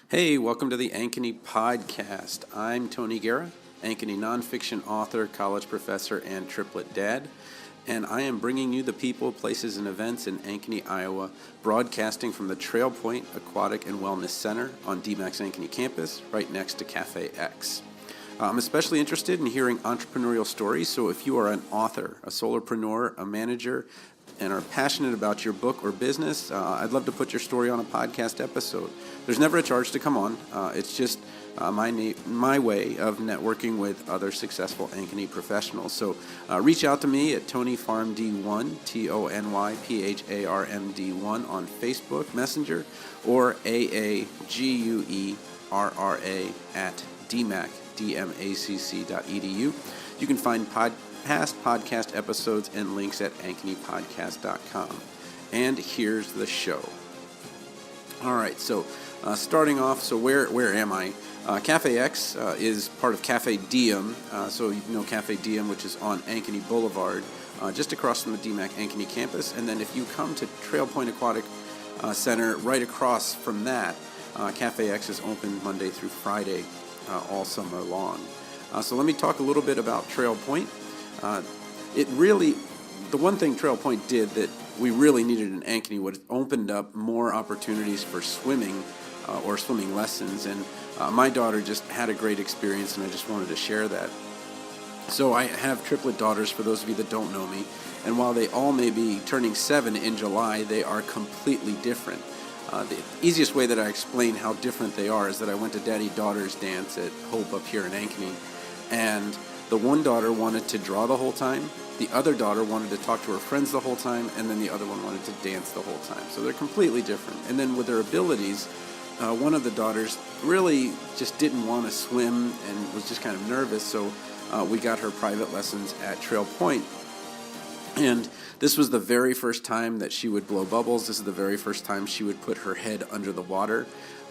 Hey, welcome to the Ankeny Podcast. I'm Tony Guerra, Ankeny nonfiction author, college professor, and triplet dad, and I am bringing you the people, places, and events in Ankeny, Iowa, broadcasting from the TrailPoint Aquatic and Wellness Center on DMAC's Ankeny campus, right next to Cafe X. I'm especially interested in hearing entrepreneurial stories, so if you are an author, a solopreneur, a manager, and are passionate about your book or business, I'd love to put your story on a podcast episode. There's never a charge to come on. It's just my way of networking with other successful Ankeny professionals. So reach out to me at TonyPharmD1, TonyPharmD1 on Facebook Messenger, or AAGUERRA at dmac.edu. You can find past podcast episodes and links at ankenypodcast.com. And here's the show. All right, so starting off, so where am I? Cafe X is part of Cafe Diem, so you know Cafe Diem, which is on Ankeny Boulevard, just across from the DMAC Ankeny campus. And then if you come to TrailPoint Aquatic Center, right across from that, Cafe X is open Monday through Friday all summer long. So let me talk a little bit about TrailPoint. The one thing TrailPoint did that we really needed in Ankeny was it opened up more opportunities for swimming or swimming lessons, and my daughter just had a great experience, and I just wanted to share that. So I have triplet daughters, for those of you that don't know me, and while they all may be turning 7 in July, they are completely different. The easiest way that I explain how different they are is that I went to Daddy-Daughter's dance at Hope up here in Ankeny, and the one daughter wanted to draw the whole time, the other daughter wanted to talk to her friends the whole time, and then the other one wanted to dance the whole time. So they're completely different. And then with their abilities, one of the daughters really just didn't want to swim and was just kind of nervous, so we got her private lessons at TrailPoint. And this was the very first time that she would blow bubbles. This is the very first time she would put her head under the water.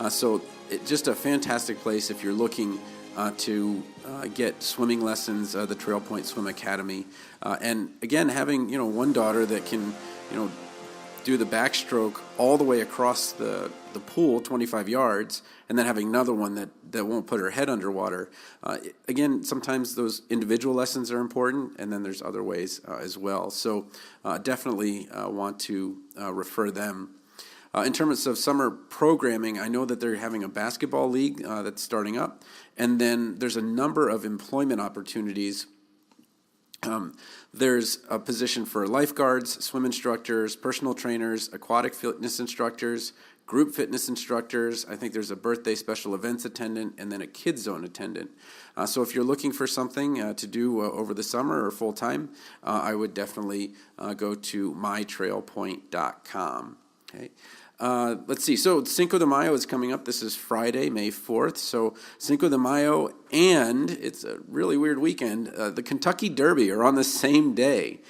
So just a fantastic place if you're looking to get swimming lessons, the TrailPoint Swim Academy. And again, having one daughter that can do the backstroke all the way across the pool, 25 yards, and then having another one that won't put her head underwater. Again, sometimes those individual lessons are important, and then there's other ways as well. So definitely want to refer them. In terms of summer programming, I know that they're having a basketball league that's starting up, and then there's a number of employment opportunities. There's a position for lifeguards, swim instructors, personal trainers, aquatic fitness instructors, group fitness instructors. I think there's a birthday special events attendant, and then a kids zone attendant. So if you're looking for something to do over the summer or full time, I would definitely go to mytrailpoint.com. Okay. Let's see. So Cinco de Mayo is coming up. This is Friday, May 4th. So Cinco de Mayo, and it's a really weird weekend. The Kentucky Derby are on the same day.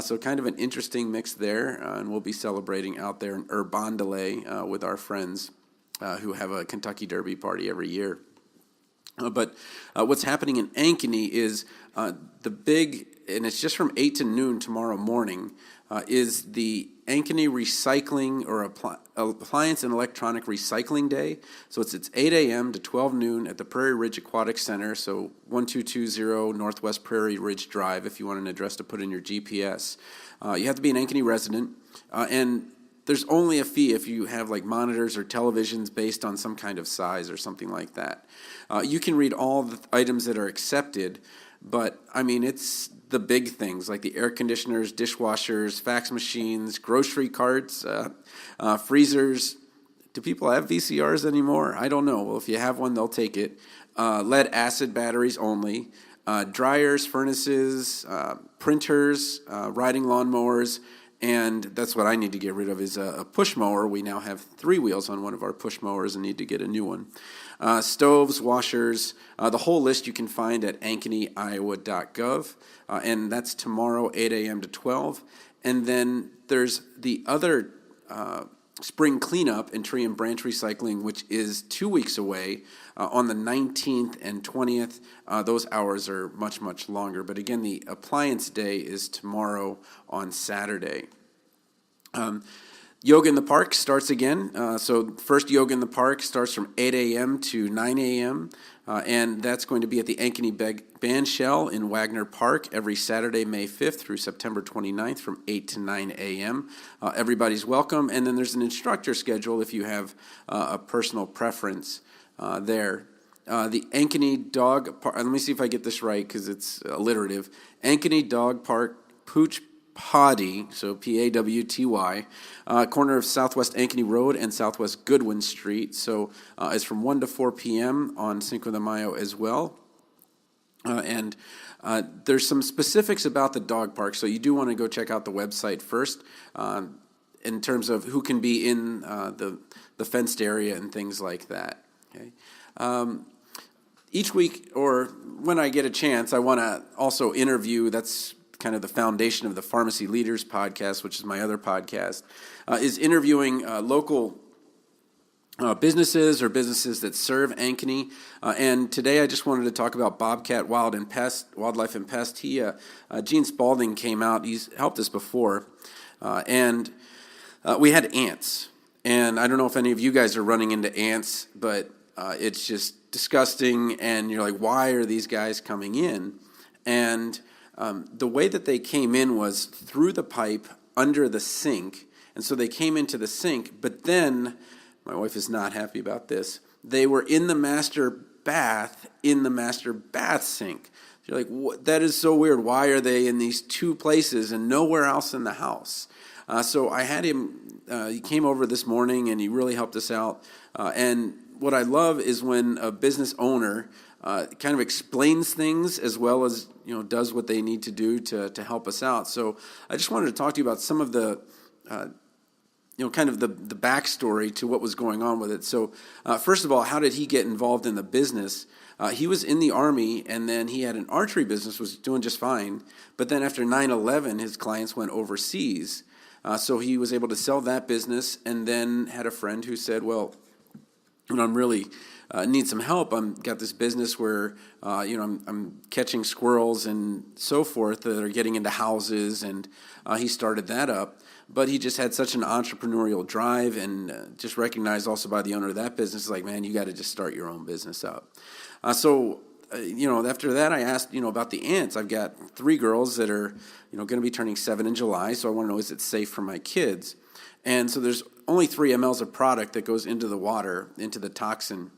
So kind of an interesting mix there. And we'll be celebrating out there in Urbandale with our friends who have a Kentucky Derby party every year. But what's happening in Ankeny is the big, and it's just from 8 to noon tomorrow morning, is the Ankeny Recycling or Appliance and Electronic Recycling Day. So it's 8 a.m. to 12 noon at the Prairie Ridge Aquatic Center, so 1220 Northwest Prairie Ridge Drive if you want an address to put in your GPS. You have to be an Ankeny resident, and there's only a fee if you have like monitors or televisions based on some kind of size or something like that. You can read all the items that are accepted, but I mean, it's the big things like the air conditioners, dishwashers, fax machines, grocery carts, freezers. Do people have VCRs anymore? I don't know. Well, if you have one, they'll take it. Lead acid batteries only. Dryers, furnaces, printers, riding lawnmowers, and that's what I need to get rid of is a push mower. We now have 3 wheels on one of our push mowers and need to get a new one. Stoves, washers, the whole list you can find at ankenyiowa.gov, and that's tomorrow, 8 a.m. to 12. And then there's the other spring cleanup and tree and branch recycling, which is 2 weeks away on the 19th and 20th. Those hours are much, much longer. But again, the appliance day is tomorrow on Saturday. Yoga in the Park starts again. So first Yoga in the Park starts from 8 a.m. to 9 a.m., and that's going to be at the Ankeny Bandshell in Wagner Park every Saturday, May 5th through September 29th from 8 to 9 a.m. Everybody's welcome, and then there's an instructor schedule if you have a personal preference there. The Ankeny Dog Park, let me see if I get this right because it's alliterative. Ankeny Dog Park Pooch Potty, so P-A-W-T-Y, corner of Southwest Ankeny Road and Southwest Goodwin Street. So it's from 1 to 4 p.m. on Cinco de Mayo as well. And there's some specifics about the dog park, so you do want to go check out the website first in terms of who can be in the fenced area and things like that. Okay. Each week, or when I get a chance, I want to also interview, that's kind of the foundation of the Pharmacy Leaders podcast, which is my other podcast, is interviewing local businesses or businesses that serve Ankeny. And today I just wanted to talk about Bobcat Wildlife and Pest. Gene Spalding came out. He's helped us before. And we had ants. And I don't know if any of you guys are running into ants, but it's just disgusting. And you're like, why are these guys coming in? And the way that they came in was through the pipe under the sink, and so they came into the sink, but then, my wife is not happy about this, they were in the master bath sink. You're like, what? That is so weird. Why are they in these two places and nowhere else in the house? So I had him, he came over this morning and he really helped us out. And what I love is when a business owner kind of explains things as well as does what they need to do to help us out. So I just wanted to talk to you about some of the kind of the backstory to what was going on with it. So first of all, how did he get involved in the business? He was in the Army, and then he had an archery business, was doing just fine. But then after 9/11, his clients went overseas. So he was able to sell that business, and then had a friend who said, well, I'm really need some help. I've got this business where, I'm catching squirrels and so forth that are getting into houses, and he started that up. But he just had such an entrepreneurial drive, and just recognized also by the owner of that business, like, man, you got to just start your own business up. So after that, I asked, about the ants. I've got 3 girls that are, going to be turning 7 in July, so I want to know, is it safe for my kids? And so there's only 3 mLs of product that goes into the water, into the toxin.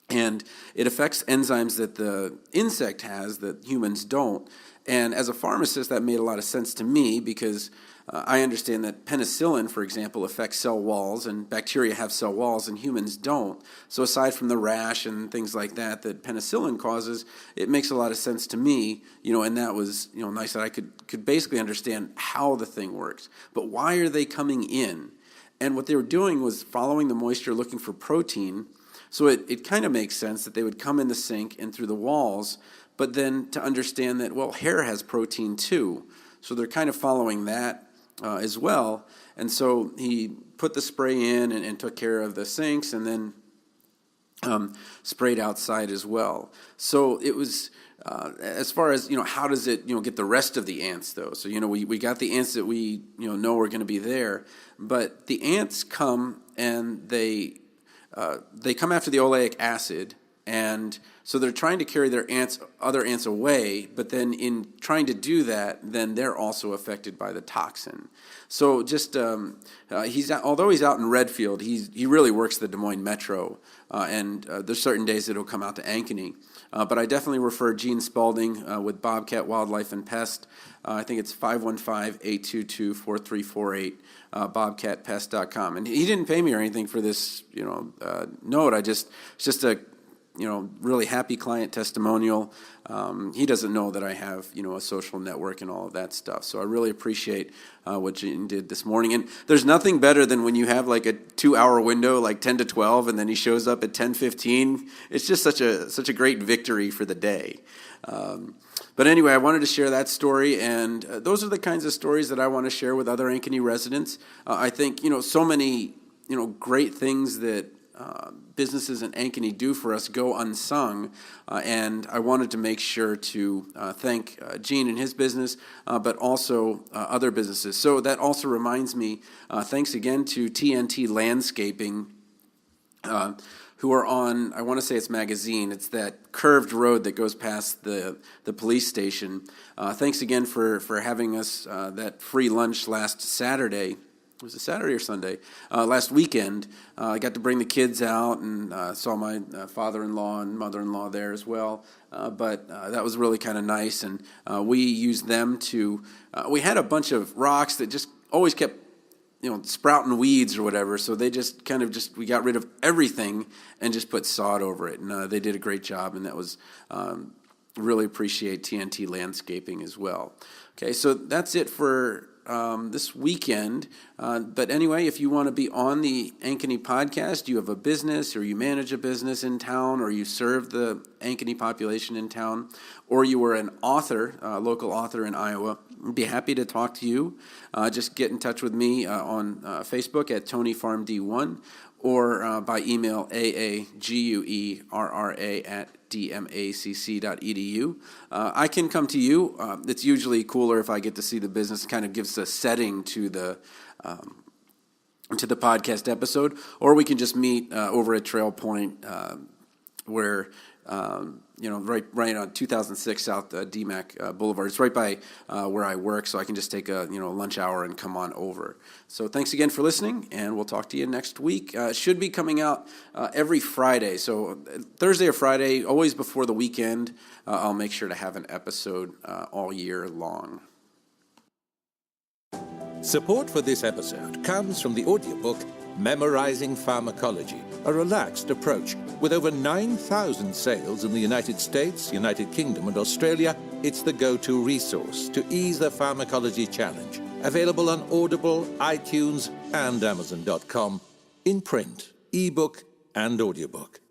And it affects enzymes that the insect has that humans don't. And as a pharmacist, that made a lot of sense to me because I understand that penicillin, for example, affects cell walls, and bacteria have cell walls and humans don't. So aside from the rash and things like that penicillin causes, it makes a lot of sense to me, and that was, nice that I could basically understand how the thing works. But why are they coming in? And what they were doing was following the moisture, looking for protein. So it kind of makes sense that they would come in the sink and through the walls, but then to understand that, well, hair has protein too. So they're kind of following that as well. And so he put the spray in and took care of the sinks, and then sprayed outside as well. So it was, as far as, how does it, get the rest of the ants though? So, we got the ants that we, know are going to be there, but the ants come and they come after the oleic acid, and so they're trying to carry their other ants away, but then in trying to do that, then they're also affected by the toxin. So just although he's out in Redfield, he really works the Des Moines Metro, and there's certain days that he'll come out to Ankeny. But I definitely refer Gene Spalding with Bobcat Wildlife and Pest. I think it's 515-822-4348, bobcatpest.com. And he didn't pay me or anything for this, note. It's just a, really happy client testimonial. He doesn't know that I have, a social network and all of that stuff. So I really appreciate what Gene did this morning. And there's nothing better than when you have like a 2-hour window, like 10 to 12, and then he shows up at 10:15. It's just such a great victory for the day. But anyway, I wanted to share that story, and those are the kinds of stories that I want to share with other Ankeny residents. I think, so many, great things that businesses in Ankeny do for us go unsung, and I wanted to make sure to thank Gene and his business, but also other businesses. So that also reminds me, thanks again to TNT Landscaping, who are on, I want to say it's Magazine. It's that curved road that goes past the police station. Thanks again for having us that free lunch last Saturday. Was it Saturday or Sunday? Last weekend. I got to bring the kids out and saw my father-in-law and mother-in-law there as well. But that was really kind of nice. And we used them to, we had a bunch of rocks that just always kept sprouting weeds or whatever, so they just we got rid of everything and just put sod over it, and they did a great job, and that was, really appreciate TNT Landscaping as well. Okay, so that's it for this weekend, but anyway, if you want to be on the Ankeny podcast, you have a business, or you manage a business in town, or you serve the Ankeny population in town, or you were an author, local author in Iowa, I'd be happy to talk to you. Just get in touch with me on Facebook at TonyFarmD1 or by email aaguerra@dmacc.edu. I can come to you. It's usually cooler if I get to see the business. It kind of gives a setting to the podcast episode, or we can just meet over at TrailPoint, where right on 2006 South DMAC Boulevard. It's right by where I work, so I can just take a lunch hour and come on over. So thanks again for listening, and we'll talk to you next week. It should be coming out every Friday, so Thursday or Friday, always before the weekend. I'll make sure to have an episode all year long. Support for this episode comes from the audiobook Memorizing Pharmacology, a relaxed approach. With over 9,000 sales in the United States, United Kingdom, and Australia, it's the go-to resource to ease the pharmacology challenge. Available on Audible, iTunes, and Amazon.com, in print, ebook, and audiobook.